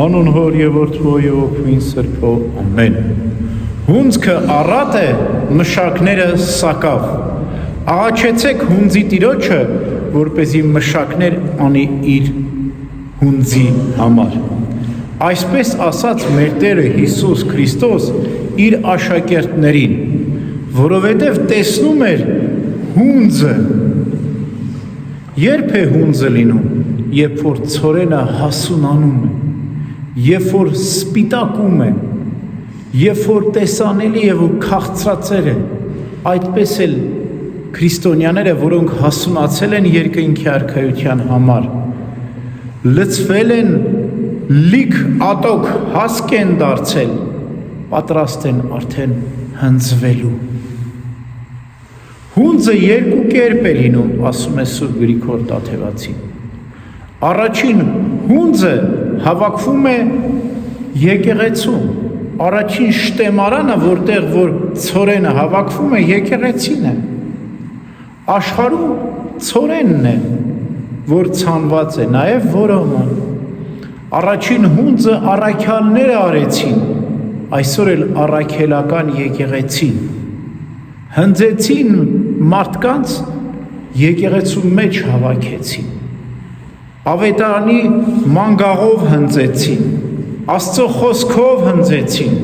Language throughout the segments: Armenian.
Հանուն Հոր եւ Որդու եւ Ոգին Սրբո, ամեն։ Հունձքը առատ է, մշակները սակավ։ Աղաչեցեք հունձի տիրոջը, որպեսզի մշակներ անի իր հունձի համար։ Այսպես ասաց մեր Տերը Հիսուս Քրիստոս իր աշակերտներին, որովհետև տեսնում էր հունձը։ Երբ է հունձը լինում, երբ որ ցորենը հասունանում է, երբ որ սպիտակում է, երբ որ տեսանելի է ու քաղցրածեր է, այդպես էլ քրիստոնյաները, որոնք հասունացել են երկնքի արքայության համար, լցվել են, լիք ատոք հասկ են դարձել, պատրաստ են արդեն հնձվելու։ Հունձը երկու կերպ է լինում, ասում է Սուրբ Գրիգոր Տաթևացին։ Առաջին հունձը հավաքվում է եկեղեցում, առաջին շտեմարանը, որտեղ որ ցորենը հավաքվում է, եկեղեցին է։ Աշխարհում ցորենն է, որ ցանված է, նաև որոմը։ Առաջին հունձը առաքյալները արեցին, այսօր էլ առաքելական եկեղեցին։ Հնձեցին մարդկանց, եկեղեցու մեջ հավաքեցին։ Ավետարանի մանգաղով հնձեցին, Աստծո խոսքով հնձեցին,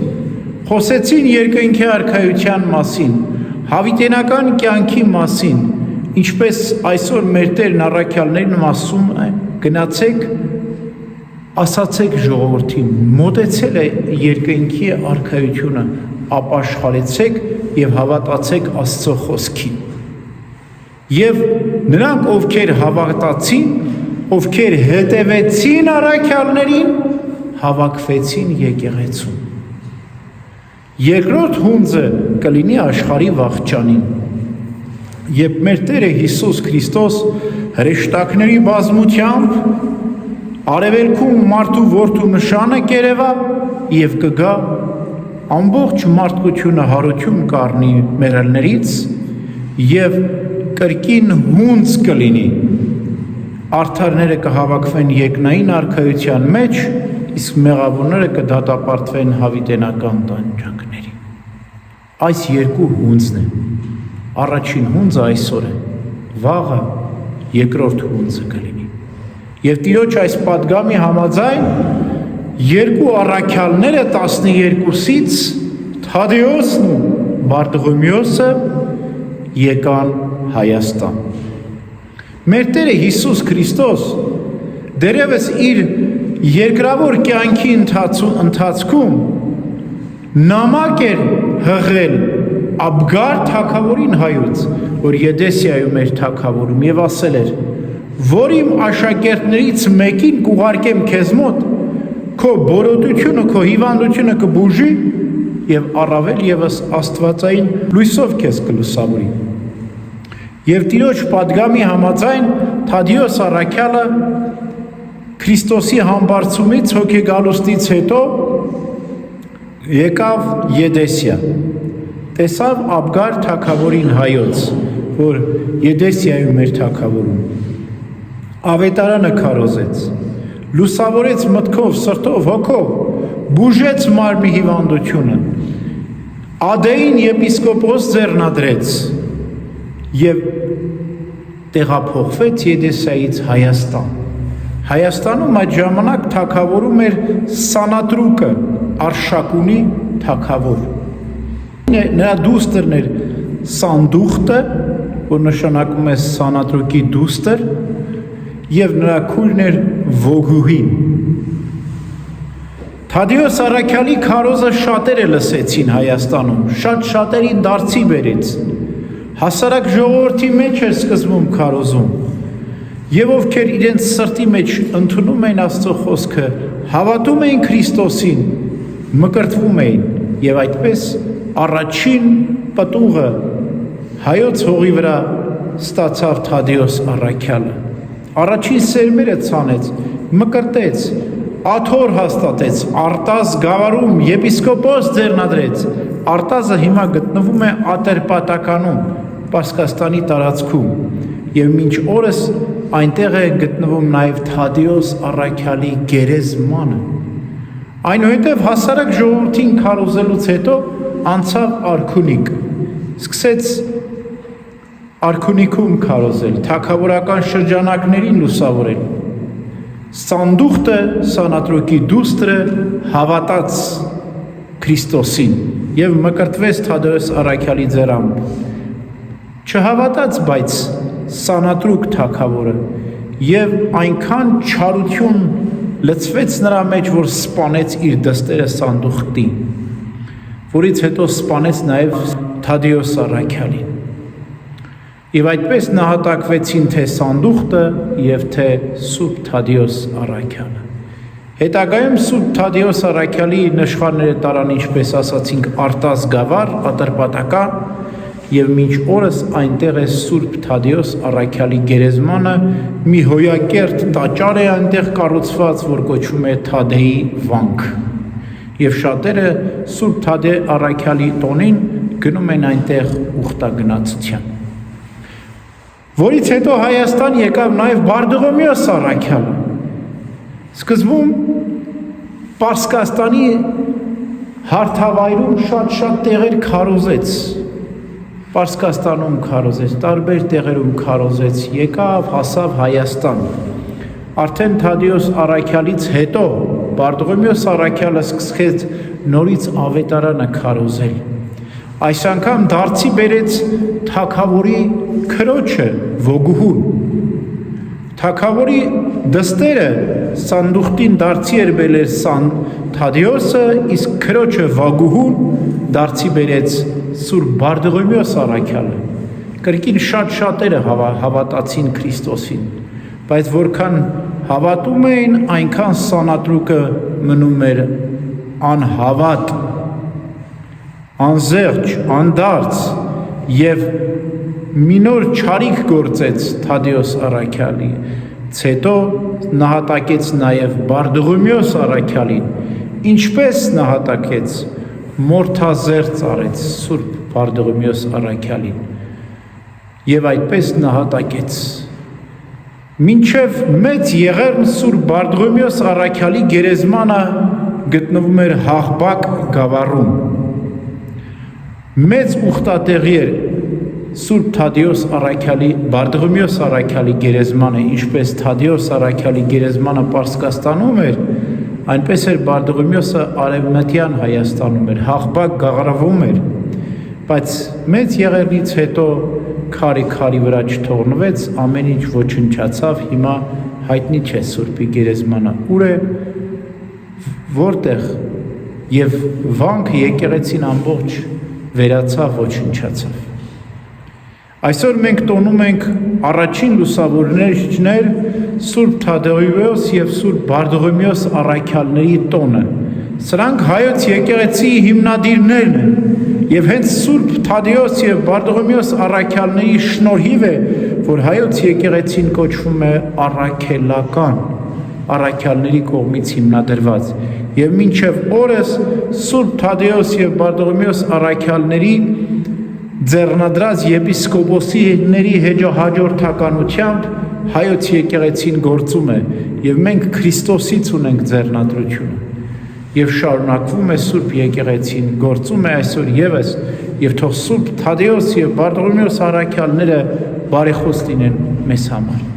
խոսեցին երկնքի արքայության մասին, հավիտենական կյանքի մասին, ինչպես այսօր մեր Տերն առաքյալներին ասում է, գնացեք, ասացեք ժողովրդին, մոտեցել է երկնքի արքայությունը, ապաշխարեցեք եւ հավատացեք Աստծո խոսքին։ Եվ նրանք, ովքեր հավատացին, ովքեր հետևեցին առաքյալներին, հավաքվեցին եկեղեցում։ Երկրորդ հունձը կլինի աշխարհի վախճանին, երբ մեր Տերը Հիսուս Քրիստոս հրեշտակների բազմությամբ արևելքում մարդու որդու նշանը կերևա եւ կգա ամբողջ մարդկությունը հարություն կառնի մեռելներից եւ կրկին հունձ կլինի, արդարները կհավաքվեն երկնային արքայության մեջ, իսկ մեղավորները կդատապարտվեն հավիտենական տանջանքների։ Այս երկու հունձն է։ Առաջին հունձը այսօր է, վաղը երկրորդ հունձը կլինի։ Եվ Տիրոջ այս պատգամի համաձայն երկու առաքյալները 12-ից Թադեոսն ու Բարտղոմեոսը եկան Հայաստան։ Մեր Տերը Հիսուս Քրիստոս դերևս իր երկրավոր կյանքի ընթացքում նամակ էր հղել Աբգար թագավորին հայոց, որ Եդեսիայում էր թագավորում եւ ասել էր, որ իմ աշակերտներից մեկին կուղարկեմ քեզ մոտ, քո բորոտությունը, քո հիվանդությունը կբուժի եւ առավել եւս աստվածային լույսով քեզ կլուսավորի։ Եվ Տիրոջ պատգամի համաձայն Թադեոս առաքյալը Քրիստոսի համբարձումից հոգեգալուստից հետո եկավ Եդեսիա, տեսավ Աբգար թագավորին հայոց, որ Եդեսիայում էր թագավորում, ավետարանը քարոզեց, լուսավորեց մտքով, սրտով, հոգով, բուժեց մարմնի հիվանդությունը, Ադեին եպիսկոպոս ձեռնադրեց եւ տեղափոխվեց Եդեսիայից Հայաստան։ Հայաստանում այդ ժամանակ թագավորում էր Սանատրուկը, Արշակունի թագավոր։ Նրա դուստրն էր Սանդուխտը, որ նշանակում է Սանատրուկի դուստր, եւ նրա քույրն էր Վոգուհին։ Թադեոս առաքյալի քարոզը շատերը լսեցին Հայաստանում, շատերին դարձի բերեց։ Հասարակ ժողովրդի մեջ էր սկզբում քարոզում, եւ ովքեր իրենց սրտի մեջ ընդունում էին Աստծո խոսքը, հավատում էին Քրիստոսին, մկրտվում էին, եւ այդպես առաջին պտուղը հայոց հողի վրա ստացավ Թադեոս առաքյալը։ Առաջին սերմերը ցանեց, մկրտեց, աթոռ հաստատեց, Արտազ գավառում եպիսկոպոս ձեռնադրեց։ Արտազը հիմա գտնվում է Ատրպատականում, Պարսկաստանի տարածքում, եւ մինչ օրս այնտեղ է գտնվում նաեւ Թադեոս առաքյալի գերեզմանը, Այնուհետև հասարակ ժողովրդին քարոզելուց հետո անցավ արքունիկ, սկսեց արքունիքում քարոզել, թագավորական շրջանակներին լուսավորել։ Սանդուղտը, Սանատրոկի դուստրը հավատաց Քրիստոսին և մկրտվեց Թադեոս Առաքյալի ձեռամբ։ Չհավատաց, բայց Սանատրուկ թագավորը և այնքան չարություն լցվեց նրա մեջ, որ սպանեց իր դստերը Սանդուղտին, որից հետո սպանեց նաև Թադեոս Առաքյալին։ Եվ այդպես նահատակվեցին թե Սանդուղտը և թե Սուրբ Թադեոս Առաքյալը։ Հետագայում Սուրբ Թադեոս Առաքյալի նշխարները տարան, ինչպես ասացինք, Արտազ գավառ, Ատրպատական, և մինչ օրս այնտեղ է Սուրբ Թադեոս Առաքյալի գերեզմանը, մի հոյակերտ տաճար է այնտեղ կառուցված, որ կոչվում է Թադեի վանք։ Եվ շատերը Սուրբ Թադե Առաքյալի տոնին գնում են այնտեղ ուխտագնացության։ Որից հետո Հայաստան եկավ նաև Բարդուղիմեոս Առաքյալը։ Սկզբում Պարսկաստանի հարթավայրում շատ տեղեր քարոզեց, Պարսկաստանում քարոզեց, տարբեր տեղերում քարոզեց, եկավ, հասավ Հայաստան։ Արդեն Թադեոս Առաքյալից հետո Բարդուղիմեոս Առաքյալը սկսեց նորից ավետարանը քարոզել։ Այս անգամ դարձի բերեց թագավորի քրոջը Վոգուհուն։ Թագավորի դստերը Սանդուղտին դարձի էր բերել Թադեոսը, իսկ քրոջը Վոգուհուն դարձի բերեց Սուրբ Բարդուղիմեոս Առաքյալը։ Կրկին շատերը հավատացին Քրիստոսին, բայց որքան հավատում էին, այնքան Սանատրուկը մնում էր անհավատ, անզեղջ, անդարձ և մի նոր չարիք գործեց Թադեոս Առաքյալից հետո նահատակեց նաև Բարդուղիմեոս Առաքյալին, ինչպես նահատակեց, մորթազերծ արեց Սուրբ Բարդուղիմեոս Առաքյալին և այդպես նահատակեց։ Մինչև Մեծ Եղեռն Սուրբ Բարդուղիմեոս Առաքյալի գերեզմանը գտնվում էր Հաղբակ գավառում։ Մեծ ուխտատեղի էր Սուրբ Թադեոս Առաքյալի, Բարդուղիմեոս Առաքյալի գերեզմանը, ինչպես Թադեոս Առաքյալի գերեզմանը Պարսկաստանում էր, այնպես էր Բարդուղիմեոսը արևմտյան Հայաստանում էր, Հաղբակ գավառում էր, բայց Մեծ Եղեռնից հետո քարի վրա չթողնվեց, ամեն ինչ ոչնչացավ, հիմա հայտնի չէ Սուրբի գերեզմանը ուր է, որտեղ և վանքը եկեղեցին ամբողջ վերացավ, ոչնչացավ։ Այսօր մենք տոնում ենք առաջին լուսավորիչներ Սուրբ Թադեոս և Սուրբ Բարդուղիմեոս Առաքյալների տոնը։ Սրանք հայոց եկեղեցիի հիմնադիրներն են, և հենց Սուրբ Թադեոս և Բարդուղիմեոս Առաքյալների շնորհիվ է, որ հայոց եկեղեցին կոչվում է առաքելական, առաքյալների կողմից հիմնադրված, և մինչև օրս Սուրբ Թադեոս և Բարդուղիմեոս Առաքյալների ձեռնադրած եպիսկոպոսների հաջորդականությամբ հայոց եկեղեցին գործում է, և մենք Քրիստոսից ունենք ձեռնադրությունը, և շարունակվում է Սուրբ եկեղեցին, գործում է այսօր ևս, և թող Սուրբ Թադեոս և Բարդուղիմեոս Առաքյալները բարեխոս լինեն մեզ համար։